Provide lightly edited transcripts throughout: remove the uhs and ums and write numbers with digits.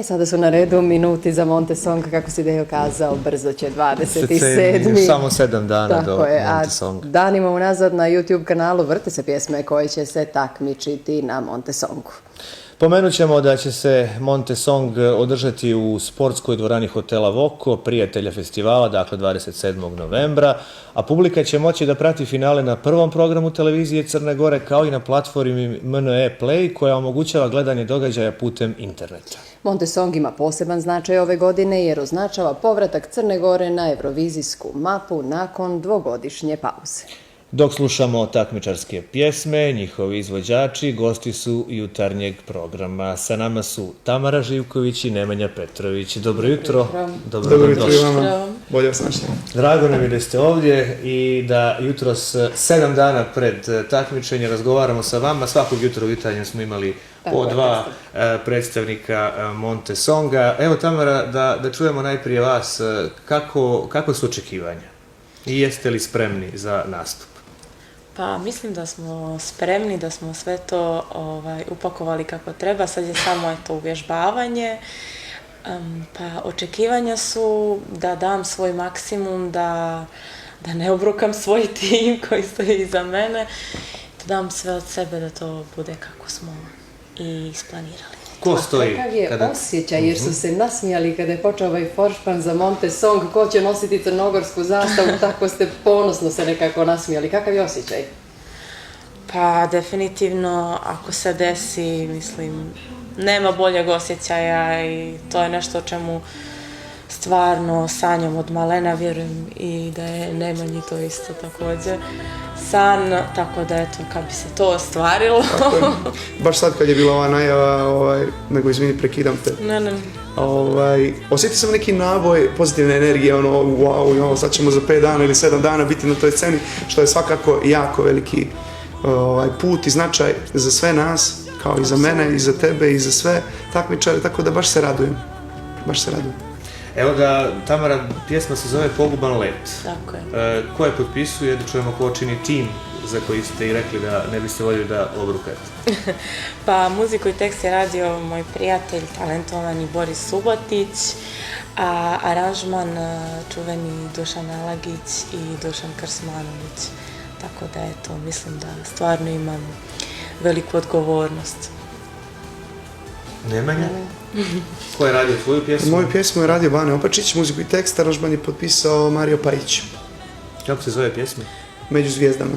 Sada su na redu minuti za Monte Song, kako si Dejo kazao, brzo će 27. Samo 7 dana do Monte Songa. Danima unazad na YouTube kanalu vrte se pjesme koje će se takmičiti na Monte Songu. Pomenut ćemo da će se Monte Song održati u sportskoj dvorani hotela Voko, prijatelja festivala, dakle 27. novembra, a publika će moći da prati finale na prvom programu televizije Crne Gore, kao i na platformi MNE Play, koja omogućava gledanje događaja putem interneta. Monte Song ima poseban značaj ove godine jer označava povratak Crne Gore na evrovizijsku mapu nakon dvogodišnje pauze. Dok slušamo takmičarske pjesme, njihovi izvođači gosti su jutarnjeg programa. Sa nama su Tamara Živković i Nemanja Petrović. Dobro jutro. Dobro jutro i vama. Bolje vas našli. Drago nam je da ste ovdje i da jutros 7 dana pred takmičenje razgovaramo sa vama. Svakog jutra u jutarnjem smo imali po 2 predstavnika Monte Songa. Evo Tamara, da čujemo najprije vas. Kako su očekivanja? I jeste li spremni za nastup? Pa mislim da smo spremni, da smo sve to upakovali kako treba, sad je samo uvježbavanje. Pa očekivanja su da dam svoj maksimum, da ne obrukam svoj tim koji stoji iza mene, da dam sve od sebe da to bude kako smo i isplanirali. Ko stoji? Kakav je osjećaj, jer su se nasmijali kada je počeo ovaj foršpan za Monte Song, ko će nositi crnogorsku zastavu, tako ste ponosno se nekako nasmijali. Kakav je osjećaj? Pa definitivno, ako se desi, mislim, nema boljeg osjećaja i to je nešto o čemu stvarno sanjam od malena, vjerujem i da je Nemanji to isto također san, tako da eto, kad bi se to ostvarilo. Baš sad kad je bila ova najava, nego izvini, prekidam te. Ne. Osjetio sam neki naboj pozitivne energije, wow, sad ćemo za 5 dana ili 7 dana biti na toj sceni, što je svakako jako veliki put i značaj za sve nas, kao i za mene, i za tebe, i za sve takmičare, tako da baš se radujem. Evo ga, Tamara, pjesma se zove Poguban let. Tako je. Ko je potpisuje, da čujemo ko čini tim za koji ste i rekli da ne biste voljeli da obrukate? Pa muziku i tekst je radio moj prijatelj, talentovani Boris Subotić, a aranžman čuveni Dušan Alagić i Dušan Krsmanović. Tako da eto, mislim da stvarno imam veliku odgovornost. Nemanja? Ko je radio tvoju pjesmu? Moju pjesmu je radio Bane Opačić, muziku i tekst, aranžman je potpisao Mario Pajić. Kako se zove pjesma? Među zvijezdama.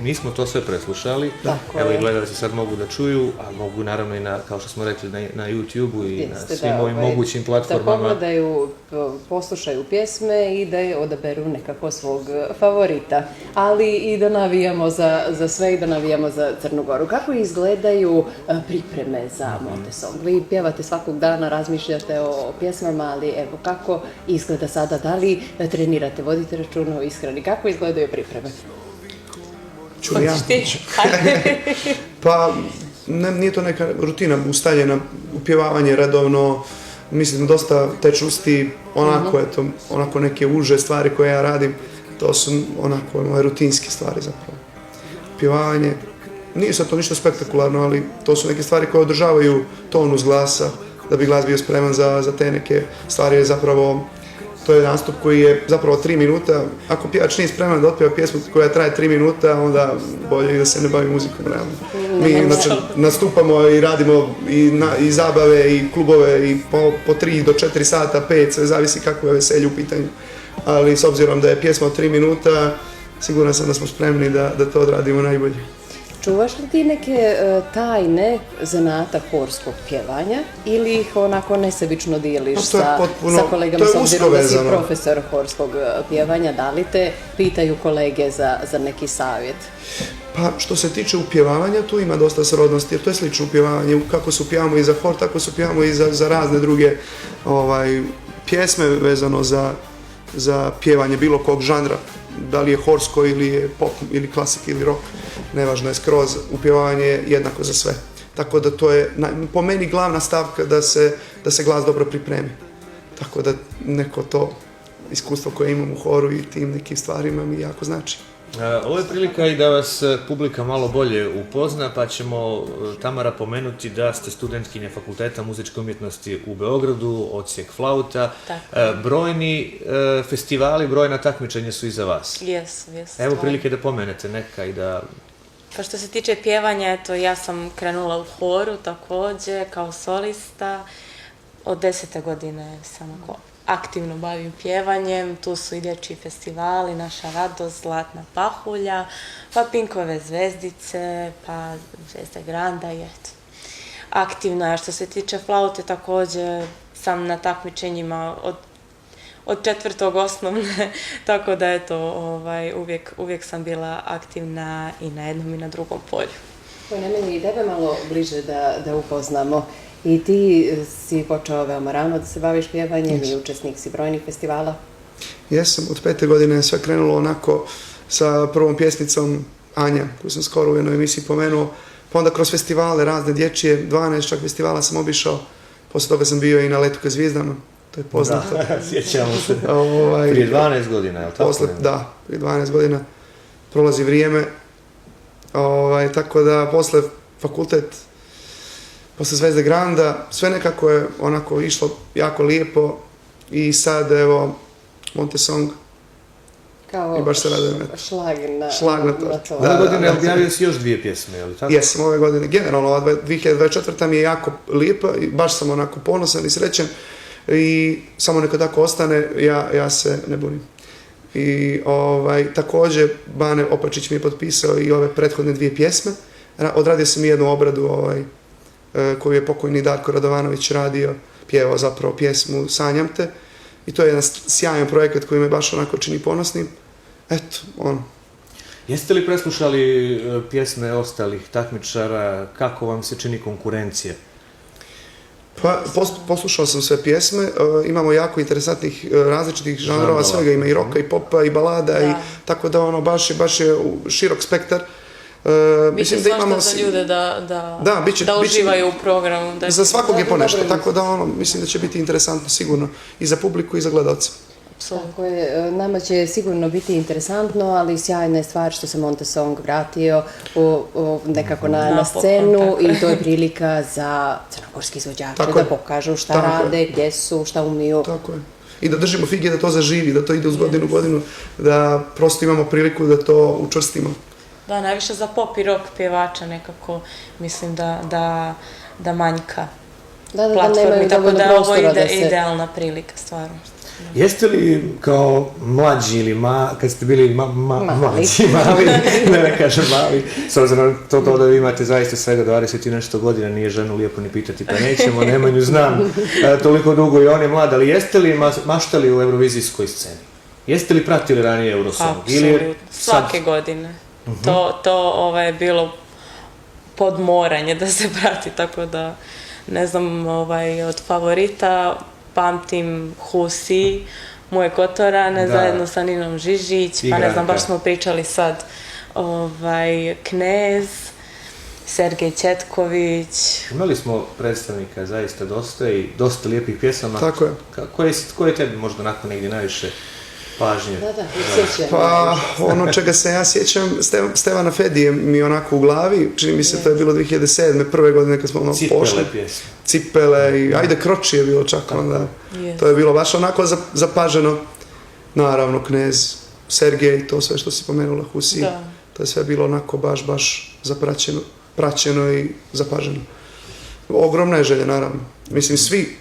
Mi smo to sve preslušali. Evo i gledalci sad mogu da čuju, a mogu naravno i na, kao što smo rekli, na YouTube-u i na svim ovim mogućim platformama. Da pogledaju, poslušaju pjesme i da je odaberu nekako svog favorita. Ali i da navijamo za sve i da navijamo za Crnu Goru. Kako izgledaju pripreme za Monte Song? Vi pjevate svakog dana, razmišljate o pjesmama, ali evo kako izgleda sada? Da li trenirate, vodite računa o ishrani? Kako izgledaju pripreme? Pa, nije to neka rutina ustaljena, upjevavanje redovno, mislim dosta tečnosti, onako neke uže stvari koje ja radim, to su onako moje rutinske stvari zapravo. Upjevavanje, nije sad to ništa spektakularno, ali to su neke stvari koje održavaju tonus glasa, da bi glas bio spreman za te neke stvari, zapravo to je nastup koji je zapravo 3 minuta. Ako pjevač nije spreman da otpjeva pjesmu koja traje 3 minuta, onda bolje da se ne bavi muzikom, realno. Mi nastupamo i radimo i zabave i klubove i po 3 do 4 sata, 5, sve zavisi kako je veselje u pitanju. Ali s obzirom da je pjesma od 3 minuta, siguran sam da smo spremni da to odradimo najbolje. Čuvaš li ti neke tajne zanata horskog pjevanja ili ih onako nesebično dijeliš sa kolegama, s obzirom da si profesor horskog pjevanja, da li te pitaju kolege za neki savjet? Pa što se tiče upjevavanja, tu ima dosta srodnosti, jer to je slično upjevavanje, kako se upjevamo i za hor, tako se upjevamo i za razne druge pjesme vezano za pjevanje bilo kog žanra. Da li je horsko ili je pop ili klasik ili rock, nevažno je skroz, upjevavanje je jednako za sve. Tako da to je po meni glavna stavka da se glas dobro pripremi. Tako da neko to iskustvo koje imam u horu i tim nekim stvarima mi jako znači. Ovo je prilika i da vas publika malo bolje upozna, pa ćemo, Tamara, pomenuti da ste studentkinja Fakulteta muzičke umjetnosti u Beogradu, odsjek flauta. Brojni festivali, brojna takmičenja su iza vas. Jesu. Evo prilike da pomenete neka i da... Pa što se tiče pjevanja, eto, ja sam krenula u horu također, kao solista. Od 10. godine sam aktivno bavim pjevanjem, tu su i dječji festivali, Naša radost, Zlatna pahulja, pa Pinkove zvezdice, pa Zvezde Granda i eto. Aktivna, a što se tiče flaute, također sam na takmičenjima od 4. osnovne, tako da eto, uvijek sam bila aktivna i na jednom i na drugom polju. Meni i tebe malo bliže da upoznamo. I ti si počeo veoma rano da se baviš pjevanjem i učesnik si brojnih festivala. Jesam, od 5. godine sve krenulo onako sa prvom pjesmicom Anja, koju sam skoro u jednoj emisiji pomenuo, pa onda kroz festivale razne dječje, 12 čak festivala sam obišao, poslije toga sam bio i na Letu ka zvijezdama, to je poznato. Da, sjećamo se. Prije 12 godina, je li tako? Da, prije 12 godina prolazi vrijeme, tako da posle fakultet, posle Zvezde Granda, sve nekako je onako išlo jako lijepo i sad evo Montesong i baš se radujem. Šlag na to. Ove godine objavio si još 2 pjesme, je li tako? Jesam, ove godine. Generalno, ova 2024. mi je jako lijepa i baš sam onako ponosan i srećen i samo neka tako ostane, ja se ne bunim. I također Bane Opačić mi je potpisao i ove prethodne 2 pjesme. Odradio sam i jednu obradu koju je pokojni Darko Radovanović radio, pjevao zapravo pjesmu Sanjam te. I to je jedan sjajan projekat koji me baš onako čini ponosnim. Eto, ono. Jeste li preslušali pjesme ostalih takmičara? Kako vam se čini konkurencija? Pa, poslušao sam sve pjesme, imamo jako interesantnih različitih žanrova, svega ima i roka, i popa, i balada, i tako da ono baš je širok spektar. Mislim da imamo za ljude da uživaju u programu. Za svakog je po nešto, tako da ono, mislim da će biti interesantno sigurno i za publiku i za gledalce. Tako je, nama će sigurno biti interesantno, ali sjajna je stvar što se Montesong vratio nekako na scenu i to je prilika za crnogorski izvođače da pokažu šta rade, gdje su, šta umiju. Tako je. I da držimo fige da to zaživi, da to ide uz godinu, da prosto imamo priliku da to učvrstimo. Da, najviše za pop i rock pjevača nekako mislim da manjka platformi, tako da ovo je idealna prilika stvarno. Jeste li kao mlađi ili kad ste bili mali, ne kažem mali, s obzirom to da vi imate zaista svega 20 i nešto godina, nije ženu lijepo ni pitati, pa nećemo, Nemanju znam toliko dugo i on je mlad, ali jeste li maštali u eurovizijskoj sceni? Jeste li pratili ranije Eurosong? Apsolutno, svake godine. To je bilo podmoranje da se prati, tako da ne znam, od favorita pamtim Husi, Moje Kotorane, zajedno sa Ninom Žižić, pa ne znam, baš smo pričali sad Knez, Sergej Četković. Imali smo predstavnika zaista dosta i dosta lijepih pjesama. Tako je. Koje je tebi možda nakon negdje najviše pažnje? Pa ono čega se ja sjećam, Stevana Fedije mi onako u glavi, čini mi se to je bilo 2007. prve godine kad smo ono pošli. Cipele pjesme. Cipele i Ajde Kroči je bilo čak onda. To je bilo baš onako zapaženo. Naravno Knez, Sergej, to sve što si pomenula, Husi. To je sve bilo onako baš praćeno i zapaženo. Ogromna je želja, naravno. Mislim, svi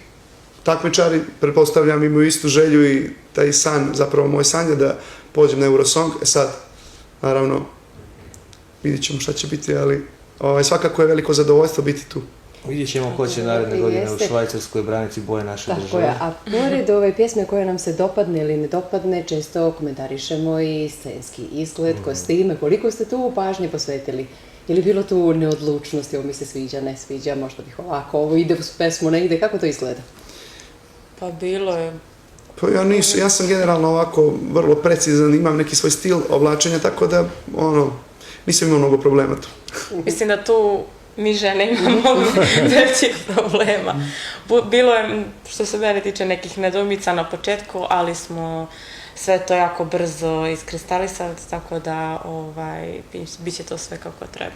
takmičari, pretpostavljam, imaju istu želju i taj san, zapravo moj san je da pođem na Eurosong. Sad, naravno, vidjet ćemo šta će biti, ali svakako je veliko zadovoljstvo biti tu. Vidjet ćemo ko će naredne godine u Švajcarskoj braniti boje naše države. Tako je, a pored ove pjesme koje nam se dopadne ili ne dopadne, često komentarišemo i scenski izgled, kostime, koliko ste tu pažnje posvetili? Je li bilo tu neodlučnosti, ovo mi se sviđa, ne sviđa, možda bih ovako, ovo ide uz pesmu, ne ide, kako to izgleda? Pa bilo je. Pa ja sam generalno ovako vrlo precizan, imam neki svoj stil oblačenja, tako da, nisam imao mnogo problema tu. Mislim da tu mi žene imamo većih problema. Bilo je, što se mene tiče, nekih nedoumica na početku, ali smo sve to jako brzo iskristalisati, tako da bit će to sve kako treba.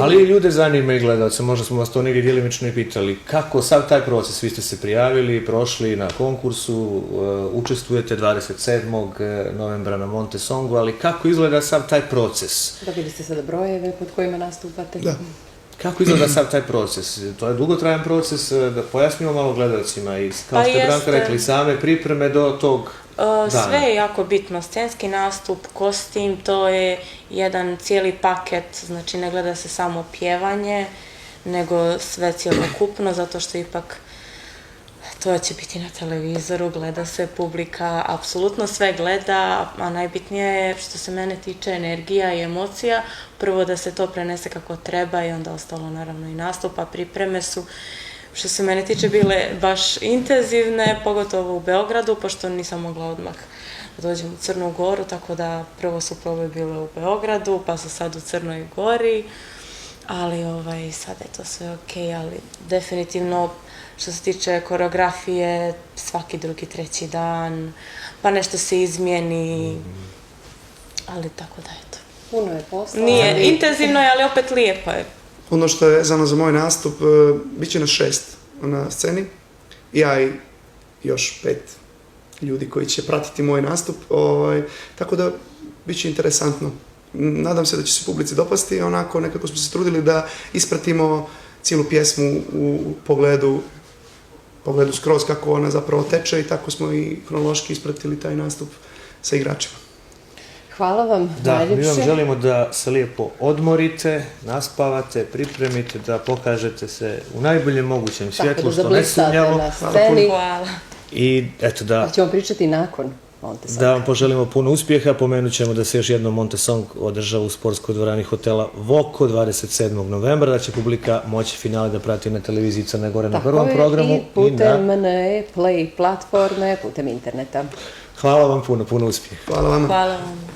Ali ljude zanima i gledalce, možda smo vas to negdje djelimično i pitali, kako sav taj proces, vi ste se prijavili, prošli na konkursu, učestvujete 27. novembra na Monte Songu, ali kako izgleda sav taj proces? Dobili ste sada brojeve pod kojima nastupate? Da. Kako izgleda sav taj proces? To je dugotrajan proces, da pojasnimo malo gledalcima i kao što je Branka rekli, same pripreme do tog dana. Sve je jako bitno, scenski nastup, kostim, to je jedan cijeli paket, znači ne gleda se samo pjevanje, nego sve cjelokupno, zato što ipak to će biti na televizoru, gleda se publika, apsolutno sve gleda, a najbitnije je što se mene tiče energija i emocija, prvo da se to prenese kako treba i onda ostalo naravno i nastup, a pripreme su što se mene tiče bile baš intenzivne, pogotovo u Beogradu, pošto nisam mogla odmah da dođem u Crnu Goru, tako da prvo su probe bile u Beogradu, pa su sad u Crnoj Gori, ali sad je to sve okej, ali definitivno što se tiče koreografije, svaki drugi, treći dan, pa nešto se izmijeni, ali tako da eto. Puno je posla. Nije intenzivno, ali opet lijepo je. Ono što je vezano za moj nastup, bit će nas 6 na sceni. Ja i još 5 ljudi koji će pratiti moj nastup. Tako da bit će interesantno. Nadam se da će se publici dopasti. Onako nekako smo se trudili da ispratimo cijelu pjesmu u pogledu skroz kako ona zapravo teče i tako smo i kronološki ispratili taj nastup sa igračima. Hvala vam najljepše. Mi vam želimo da se lijepo odmorite, naspavate, pripremite, da pokažete se u najboljem mogućem svjetlu, što ne sumnjamo. Na sceni. Hvala. I eto da... Ćemo pričati nakon Monte Songa. Da vam poželimo puno uspjeha, pomenut ćemo da se još jednom Monte Song održava u sportskoj dvorani hotela Voko 27. novembra, da će publika moći finale da prati na televiziji Crne Gore na prvom programu. I putem Play platforme, putem interneta. Hvala vam puno uspjeha. Hvala vama. Hvala vam.